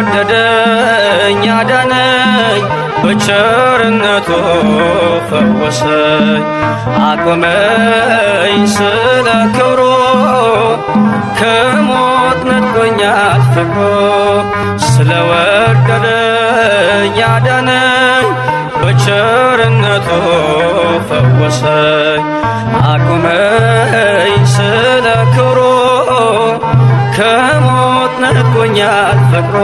ስለወደደኝ አዳነኝ በቸርነቱ ፈወሰኝ አቆመኝ ስለ ክብሩ ከሞት ነጥቆኛል ፍቅሩ ስለወደደኝ አዳነኝ በቸርነቱ ፈወሰኝ አቆመኝ ስለ ክብሩ ከሞት ነጥቆኛል ፍቅሩ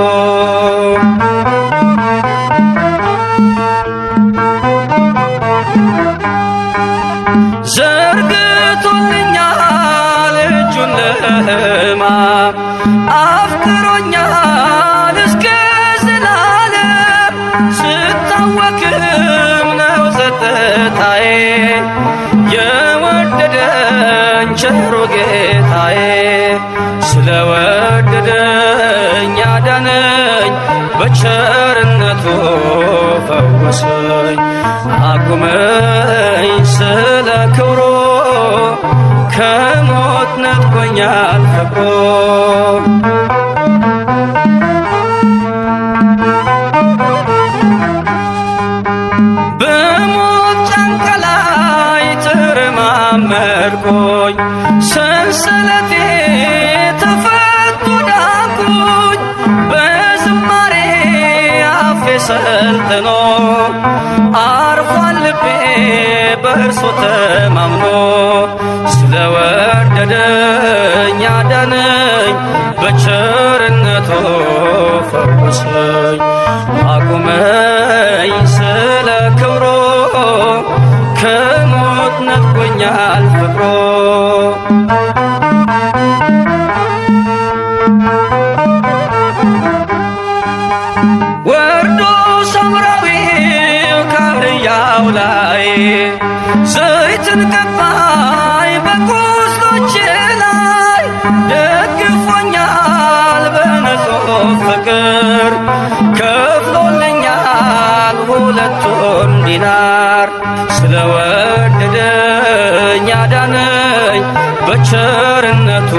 ዘርግቶልኛል እጁን ለሕማም አፍቅሮኛል እስከ ዘላለም ስታወክም ነው ጸጥታዬ የወደደኝ ቸሩ ጌታዬ ስለወደደኝ አዳነኝ በቸርነቱ ፈወሰኝ አቁመኝ ስለ ክብሩ ከሞት ነጥቆኛል ፍቅሩ በሞት ጫንቃ ላይ ተረማመድኩኝ ሰንሰለቴ ተፈቶ ዳንኩኝ በዝማሬ አፌ ሰልጥኖ አርፏል ልቤ በእርሱ ተማምኖ ስለወደደኝ አዳነኝ በቸርነቱ ፈወሰኝ አቁመኝ ስለ ክብሩ ከሞት ነጥቆኛል ፍቅሩ ወርዶ ሳምራዊው ካህያው ላይ ዘይትን ቀባኝ በቁስሎቼ ላይ ደግፎኛል በንጹሕ ፍቅር ከፍሎልኛል ሁለቱን ዲናር ስለወደደኝ አዳነኝ በቸርነቱ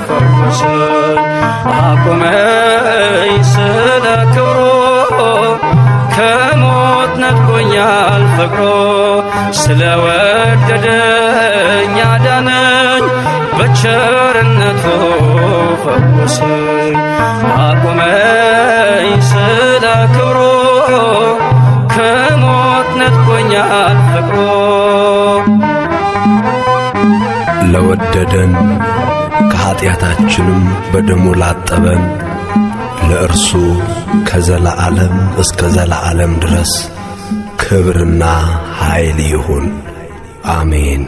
ፈወሰኝ አቆመኝ ስለ ክብሩ ከሞት ነጥቆኛል ፍቅሩ ስለወደደኝ አዳነኝ በቸርነቱ ፈወሰኝ አቆመኝ ስለ ክብሩ ከሞት ነጥቆኛል ፍቅሩ ለወደደን ከኀጢአታችንም በደሙ ላጠበን ለእርሱ ከዘላዓለም እስከ ዘላዓለም ድረስ ክብርና ኃይል ይሁን፣ አሜን።